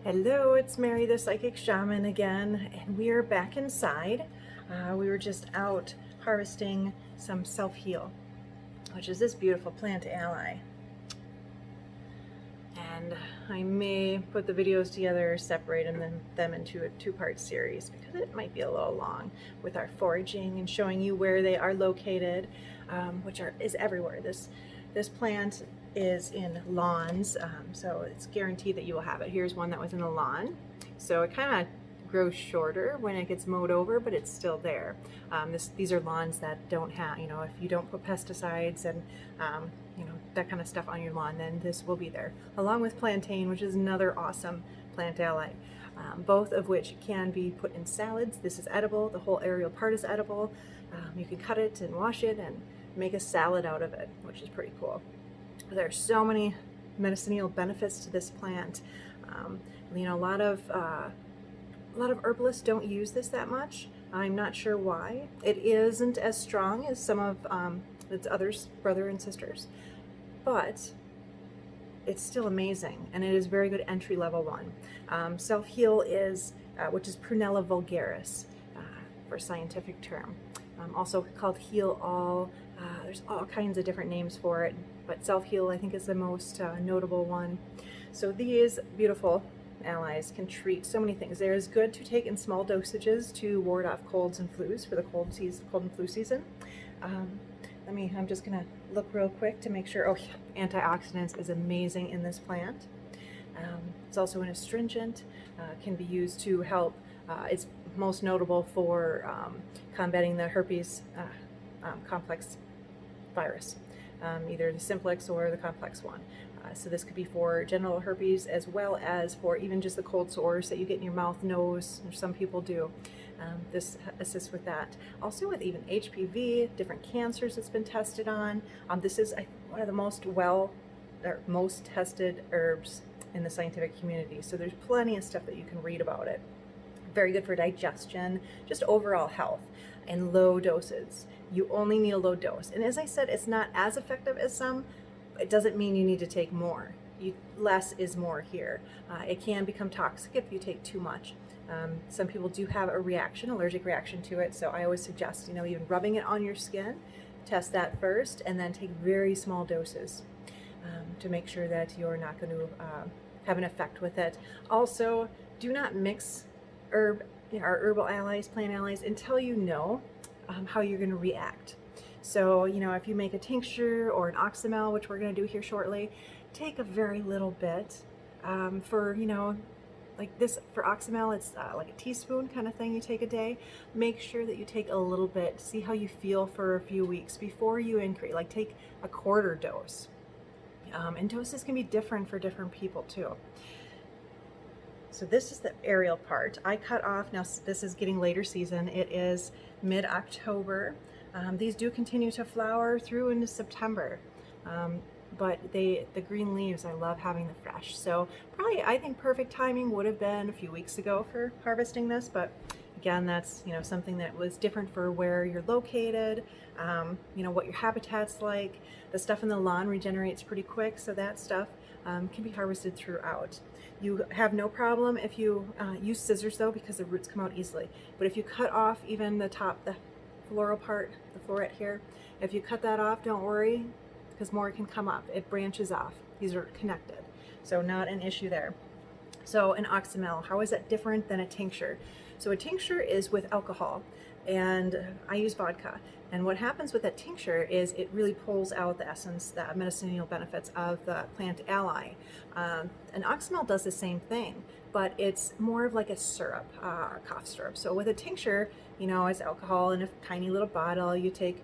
Hello, it's Mary the Psychic Shaman again, and we are back inside. We were just out harvesting some self-heal, which is this beautiful plant ally. And I may put the videos together, separating them into a two-part series because it might be a little long with our foraging and showing you where they are located, which is everywhere. This plant is in lawns, so it's guaranteed that you will have it. Here's one that was in a lawn, so it kind of grows shorter when it gets mowed over, but it's still there. These are lawns that don't have, if you don't put pesticides and that kind of stuff on your lawn, then this will be there, along with plantain, which is another awesome plant ally. Both of which can be put in salads. This is edible. The whole aerial part is edible. You can cut it and wash it and make a salad out of it, which is pretty cool. There are so many medicinal benefits to this plant. A lot of herbalists don't use this that much. I'm not sure why. It isn't as strong as some of its others, brother and sisters, but it's still amazing, and it is a very good entry-level one. Self-heal is, which is Prunella vulgaris, for a scientific term. Also called heal all. There's all kinds of different names for it, but self-heal I think is the most notable one. So these beautiful allies can treat so many things. They're as good to take in small dosages to ward off colds and flus for the cold and flu season. I'm just gonna look real quick to make sure. Oh yeah, antioxidants is amazing in this plant. It's also an astringent, can be used to help. It's most notable for combating the herpes complex virus, either the simplex or the complex one. So this could be for genital herpes as well as for even just the cold sores that you get in your mouth, nose, or some people do. This assists with that. Also with even HPV, different cancers it's been tested on. This is one of the most tested herbs in the scientific community. So there's plenty of stuff that you can read about it. Very good for digestion, just overall health, and low doses. You only need a low dose. And as I said, it's not as effective as some. It doesn't mean you need to take more. Less is more here. It can become toxic if you take too much. Some people do have a reaction, allergic reaction to it, so I always suggest, even rubbing it on your skin, test that first, and then take very small doses to make sure that you're not going to have an effect with it. Also, do not mix our herbal allies, plant allies, until you know how you're going to react. So, if you make a tincture or an Oxymel, which we're going to do here shortly, take a very little bit. Like this, for Oxymel, it's like a teaspoon kind of thing you take a day. Make sure that you take a little bit, see how you feel for a few weeks before you increase, like take a quarter dose. And doses can be different for different people too. So this is the aerial part. I cut off, now this is getting later season, it is mid-October. These do continue to flower through into September. But the green leaves, I love having the fresh. So probably, I think perfect timing would have been a few weeks ago for harvesting this, but again, that's, something that was different for where you're located, what your habitat's like. The stuff in the lawn regenerates pretty quick, so that stuff can be harvested throughout. You have no problem if you use scissors though, because the roots come out easily. But if you cut off even the top, the floral part, the floret here, if you cut that off, don't worry, because more can come up. It branches off. These are connected, so not an issue there. So an Oxymel, how is that different than a tincture? So a tincture is with alcohol, and I use vodka. And what happens with that tincture is it really pulls out the essence, the medicinal benefits of the plant ally. An Oxymel does the same thing, but it's more of like a syrup, cough syrup. So with a tincture, it's alcohol in a tiny little bottle. You take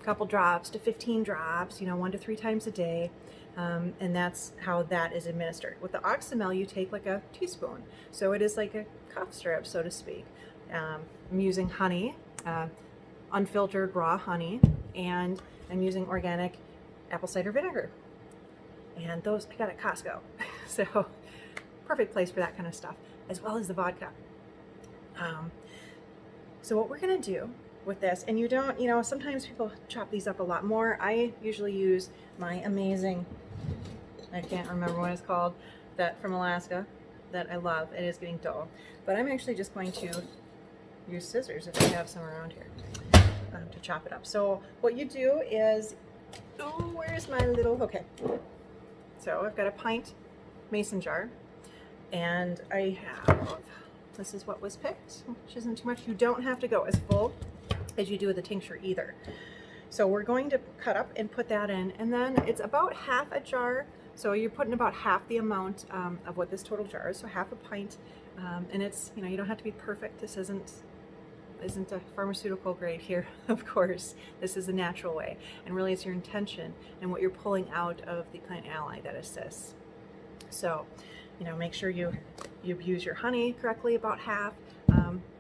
couple drops to 15 drops, 1 to 3 times a day, and that's how that is administered. With the Oxymel, you take like a teaspoon, so it is like a cough syrup, so to speak. I'm using honey, unfiltered raw honey, and I'm using organic apple cider vinegar, and those I got at Costco. So perfect place for that kind of stuff, as well as the vodka. So what we're gonna do with this, and you don't, sometimes people chop these up a lot more. I usually use my amazing, I can't remember what it's called, that from Alaska, that I love. It is getting dull, but I'm actually just going to use scissors if I have some around here to chop it up. So what you do is, oh, where's my little, okay. So I've got a pint mason jar, and I have, this is what was picked, which isn't too much. You don't have to go as full as you do with the tincture either. So we're going to cut up and put that in, and then it's about half a jar. So you're putting about half the amount of what this total jar is, so half a pint. And it's, you know, you don't have to be perfect. This isn't a pharmaceutical grade here, of course. This is the natural way. And really it's your intention and what you're pulling out of the plant ally that assists. So, you know, make sure you use your honey correctly, about half.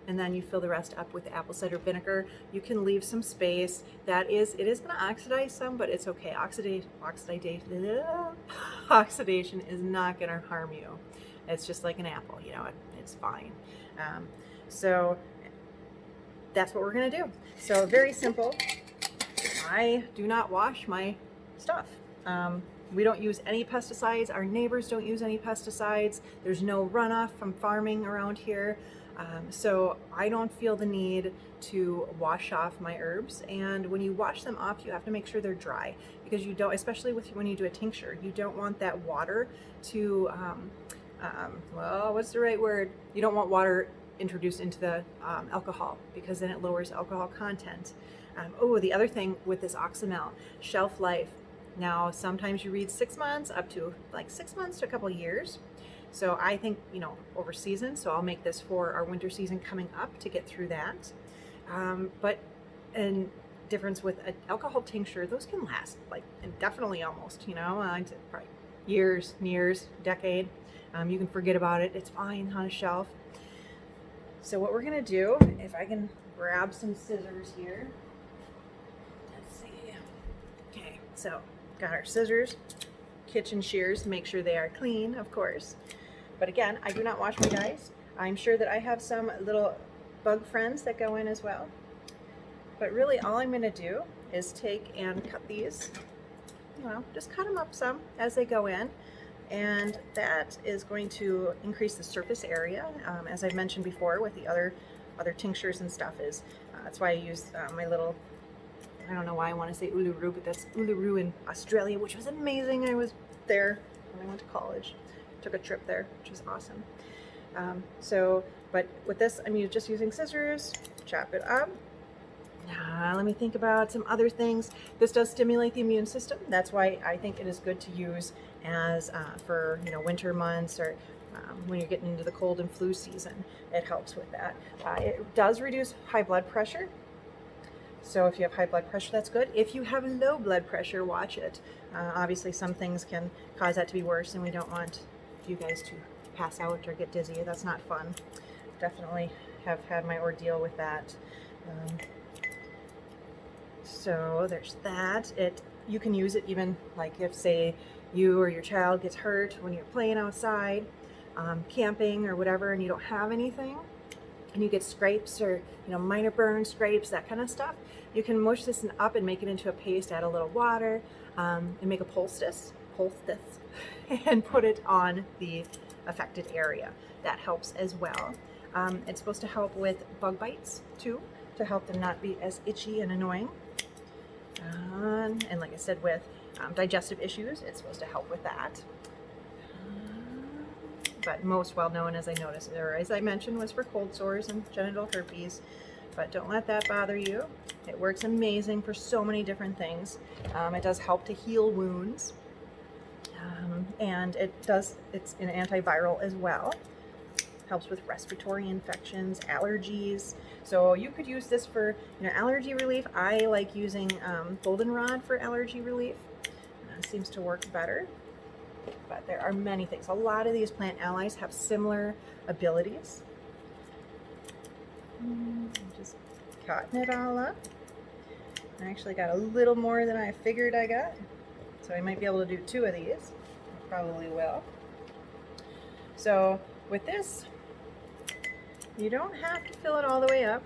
And then you fill the rest up with apple cider vinegar. You can leave some space. It is going to oxidize some, but it's okay. Oxidation is not going to harm you. It's just like an apple, you know, it's fine. So that's what we're going to do. So very simple. I do not wash my stuff. We don't use any pesticides. Our neighbors don't use any pesticides. There's no runoff from farming around here. So I don't feel the need to wash off my herbs. And when you wash them off, you have to make sure they're dry, because you don't, especially when you do a tincture, you don't want that water to, well, what's the right word? You don't want water introduced into the alcohol, because then it lowers alcohol content. Oh, the other thing with this Oxymel, shelf life. Now, sometimes you read 6 months, up to like 6 months to a couple years. So I think, you know, over season, so I'll make this for our winter season coming up to get through that. But in difference with an alcohol tincture, those can last like indefinitely almost, you know, probably years, decade. You can forget about it. It's fine on a shelf. So what we're gonna do, if I can grab some scissors here. Let's see. Okay, so got our scissors, kitchen shears, make sure they are clean, of course. But again, I do not wash my dies. I'm sure that I have some little bug friends that go in as well. But really all I'm gonna do is take and cut these, you know, just cut them up some as they go in. And that is going to increase the surface area. As I mentioned before with the other tinctures and stuff, is that's why I use my little, I don't know why I want to say Uluru, but that's Uluru in Australia, which was amazing. I was there when I went to college. Took a trip there, which was awesome. But with this, I'm just using scissors, chop it up. Let me think about some other things. This does stimulate the immune system. That's why I think it is good to use as for, you know, winter months, or when you're getting into the cold and flu season. It helps with that. It does reduce high blood pressure. So if you have high blood pressure, that's good. If you have low blood pressure, watch it. Obviously, some things can cause that to be worse, and we don't want you guys to pass out or get dizzy. That's not fun. Definitely have had my ordeal with that. So there's that. You can use it even like if, say, you or your child gets hurt when you're playing outside, camping or whatever, and you don't have anything, and you get scrapes or, you know, minor burns, scrapes, that kind of stuff. You can mush this up and make it into a paste, add a little water, and make a poultice, and put it on the affected area. That helps as well. It's supposed to help with bug bites too, to help them not be as itchy and annoying. And like I said, with digestive issues, it's supposed to help with that. But most well known, as I mentioned, was for cold sores and genital herpes. But don't let that bother you. It works amazing for so many different things. It does help to heal wounds. And it's an antiviral as well. Helps with respiratory infections, allergies. So you could use this for, you know, allergy relief. I like using goldenrod for allergy relief. Seems to work better. But there are many things. A lot of these plant allies have similar abilities. I'm just cutting it all up. I actually got a little more than I figured I got. So I might be able to do 2 of these. I probably will. So with this, you don't have to fill it all the way up.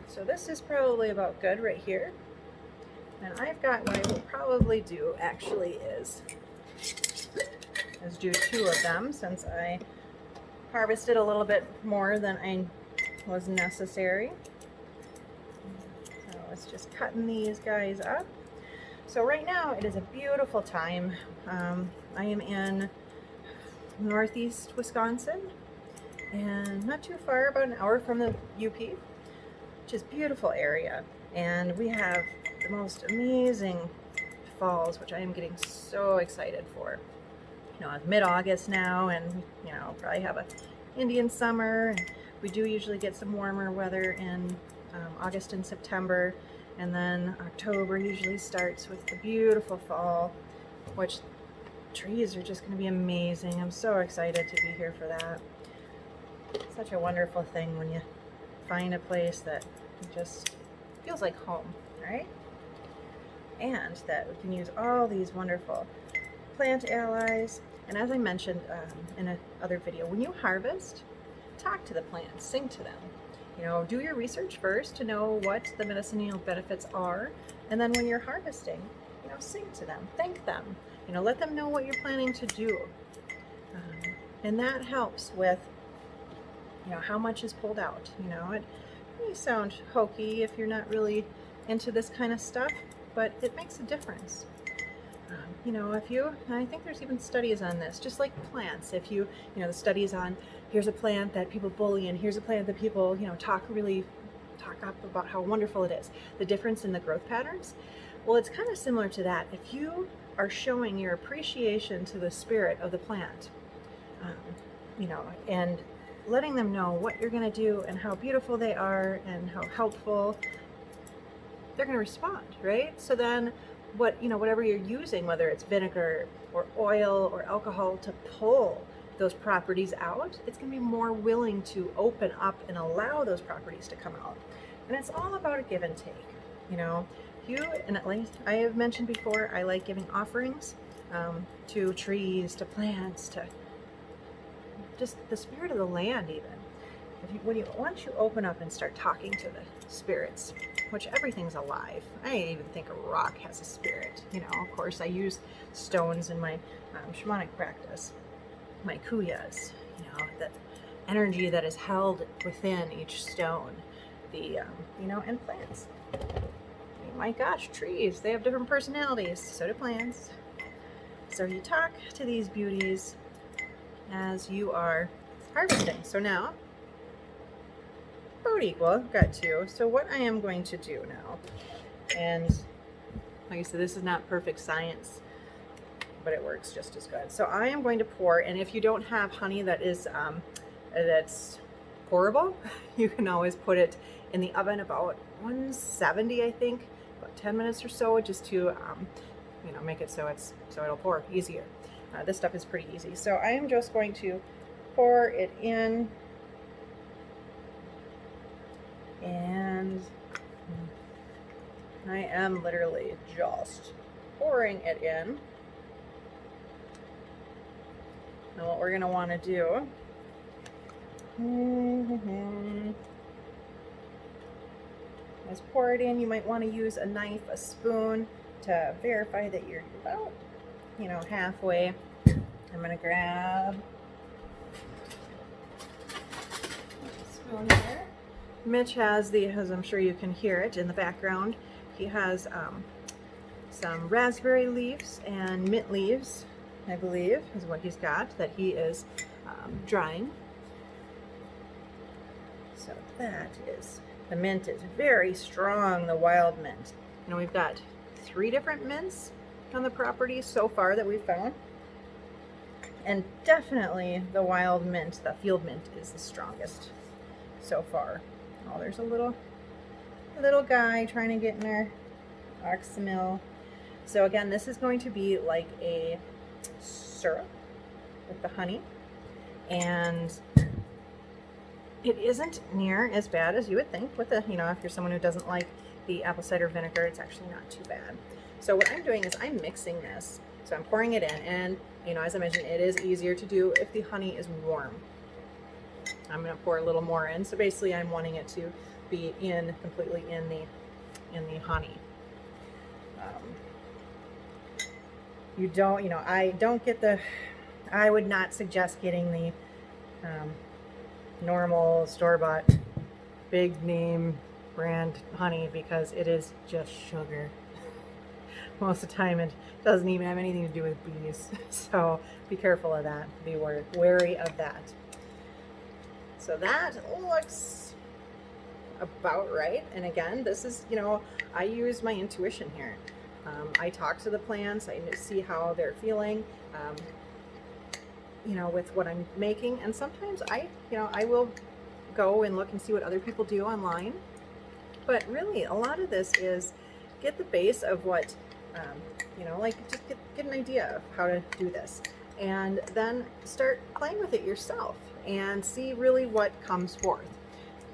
So this is probably about good right here. And I've got, what I will probably do actually is Let's do 2 of them since I harvested a little bit more than I was necessary. So it's just cutting these guys up. So right now it is a beautiful time. I am in northeast Wisconsin and not too far, about an hour from the UP, which is a beautiful area. And we have the most amazing falls, which I am getting so excited for. You know, it's mid-August now, and you know, probably have a Indian summer. And we do usually get some warmer weather in August and September, and then October usually starts with the beautiful fall, which trees are just going to be amazing. I'm so excited to be here for that. Such a wonderful thing when you find a place that just feels like home, right? And that we can use all these wonderful plant allies. And as I mentioned in another video, when you harvest, talk to the plants, sing to them. You know, do your research first to know what the medicinal benefits are, and then when you're harvesting, you know, sing to them, thank them. You know, let them know what you're planning to do, and that helps with, you know, how much is pulled out. You know, it may sound hokey if you're not really into this kind of stuff, but it makes a difference. You know, if you, and I think there's even studies on this, just like plants, if you know, the studies on, here's a plant that people bully and here's a plant that people, you know, talk up about how wonderful it is, the difference in the growth patterns. Well, it's kind of similar to that. If you are showing your appreciation to the spirit of the plant, you know, and letting them know what you're going to do and how beautiful they are and how helpful, they're going to respond, right? So then whatever you're using, whether it's vinegar or oil or alcohol to pull those properties out, it's going to be more willing to open up and allow those properties to come out. And it's all about a give and take. You know, and at least I have mentioned before, I like giving offerings to trees, to plants, to just the spirit of the land even. Once you open up and start talking to the spirits, which everything's alive. I even think a rock has a spirit. You know, of course, I use stones in my shamanic practice, my kuyas. You know, that energy that is held within each stone. You know, and plants. My gosh, trees, they have different personalities. So do plants. So you talk to these beauties as you are harvesting. So now, about equal, got 2. So what I am going to do now, and like I said, this is not perfect science, but it works just as good. So I am going to pour, and if you don't have honey that is that's pourable, you can always put it in the oven about 170, I think, about 10 minutes or so, just to you know, make it so it'll pour easier. This stuff is pretty easy. So I am just going to pour it in. And I am literally just pouring it in. Now what we're going to want to do is pour it in. You might want to use a knife, a spoon to verify that you're about, you know, halfway. I'm going to grab a spoon here. Mitch has as I'm sure you can hear it in the background, he has some raspberry leaves and mint leaves, I believe, is what he's got, that he is drying. So that is, the mint is very strong, the wild mint. You know, we've got 3 different mints on the property so far that we've found. And definitely the wild mint, the field mint, is the strongest so far. Oh, there's a little guy trying to get in our Oxymel. So again, this is going to be like a syrup with the honey, and it isn't near as bad as you would think with the, you know, if you're someone who doesn't like the apple cider vinegar, it's actually not too bad. So what I'm doing is I'm mixing this. So I'm pouring it in, and you know, as I mentioned, it is easier to do if the honey is warm. I'm going to pour a little more in. So basically I'm wanting it to be completely in the honey. You don't, you know, I would not suggest getting the normal store-bought big name brand honey, because it is just sugar. Most of the time it doesn't even have anything to do with bees. So be careful of that. Be wary of that. So that looks about right. And again, this is, you know, I use my intuition here. I talk to the plants, I see how they're feeling, you know, with what I'm making. And sometimes I will go and look and see what other people do online. But really, a lot of this is get the base of what, you know, like just get an idea of how to do this. And then start playing with it yourself and see really what comes forth.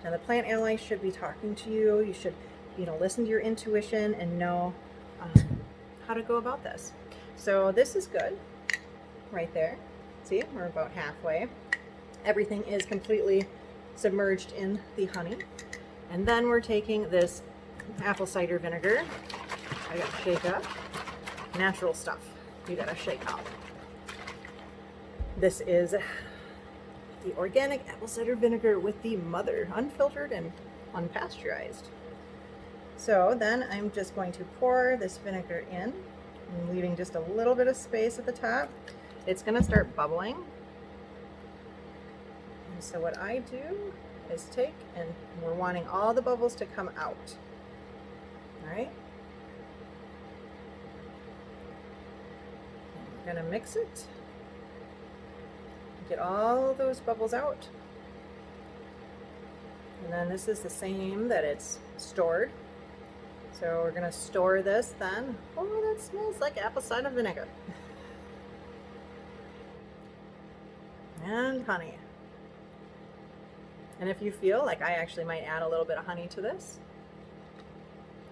Now the plant ally should be talking to you. You should, you know, listen to your intuition and know how to go about this. So this is good right there. See, we're about halfway. Everything is completely submerged in the honey. And then we're taking this apple cider vinegar. I gotta shake up. Natural stuff. You gotta shake up. This is the organic apple cider vinegar with the mother, unfiltered and unpasteurized. So then I'm just going to pour this vinegar in, and leaving just a little bit of space at the top. It's gonna start bubbling. And so what I do is take, and we're wanting all the bubbles to come out. All right. And we're gonna mix it. Get all those bubbles out. And then this is the same that it's stored. So we're gonna store this then. Oh, that smells like apple cider vinegar. And honey. And if you feel like, I actually might add a little bit of honey to this.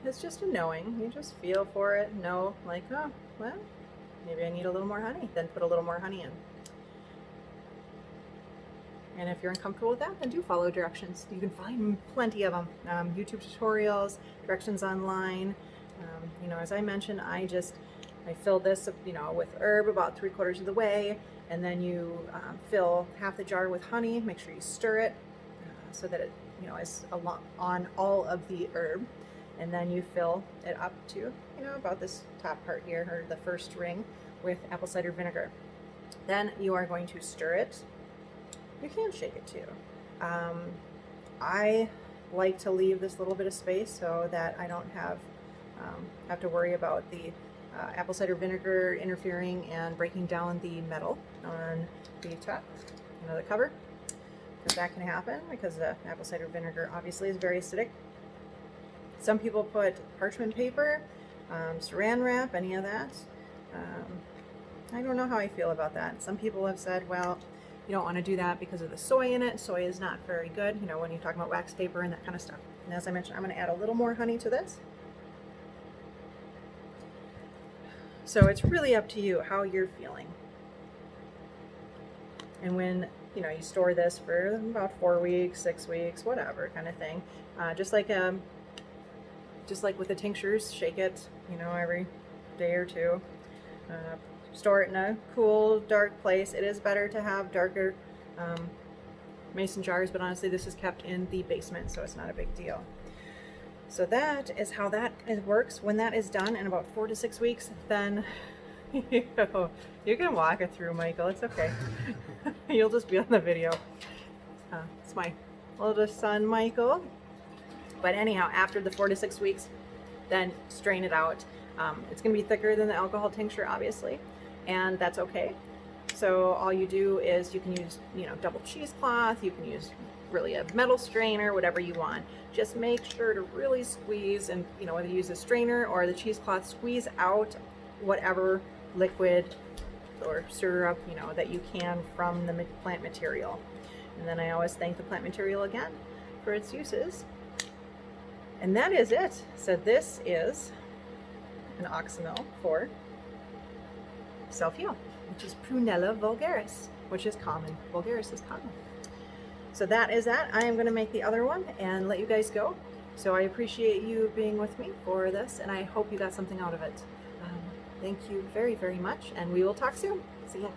It's just a knowing. You just feel for it, know like, oh, well, maybe I need a little more honey. Then put a little more honey in. And if you're uncomfortable with that, then do follow directions. You can find plenty of them. YouTube tutorials, directions online. You know, as I mentioned, I fill this, you know, with herb about 3/4 of the way, and then you fill half the jar with honey. Make sure you stir it so that it, you know, is on all of the herb, and then you fill it up to, you know, about this top part here, or the first ring, with apple cider vinegar. Then you are going to stir it. You can shake it too. I like to leave this little bit of space so that I don't have to worry about the apple cider vinegar interfering and breaking down the metal on the top, you know, the cover, because that can happen because the apple cider vinegar obviously is very acidic. Some people put parchment paper, saran wrap, any of that. I don't know how I feel about that. Some people have said, well, you don't want to do that because of the soy in it. Soy is not very good, you know, when you're talking about wax paper and that kind of stuff. And as I mentioned, I'm going to add a little more honey to this. So it's really up to you how you're feeling. And when, you know, you store this for about 4 weeks, 6 weeks, whatever kind of thing, just like with the tinctures, shake it, you know, every day or two. Store it in a cool, dark place. It is better to have darker mason jars, but honestly, this is kept in the basement, so it's not a big deal. So that is how that works. When that is done in about 4 to 6 weeks, then you can walk it through, Michael. It's okay. You'll just be on the video. It's my oldest son, Michael. But anyhow, after the 4 to 6 weeks, then strain it out. It's going to be thicker than the alcohol tincture, obviously, and that's okay. So all you do is you can use, you know, double cheesecloth. You can use really a metal strainer, whatever you want. Just make sure to really squeeze, and, you know, whether you use a strainer or the cheesecloth, squeeze out whatever liquid or syrup, you know, that you can from the plant material. And then I always thank the plant material again for its uses. And that is it. So this is an Oxymel for self-heal, which is Prunella vulgaris, which is common. Vulgaris is common. So that is that. I am going to make the other one and let you guys go. So I appreciate you being with me for this, and I hope you got something out of it. Thank you very, very much, and we will talk soon. See ya.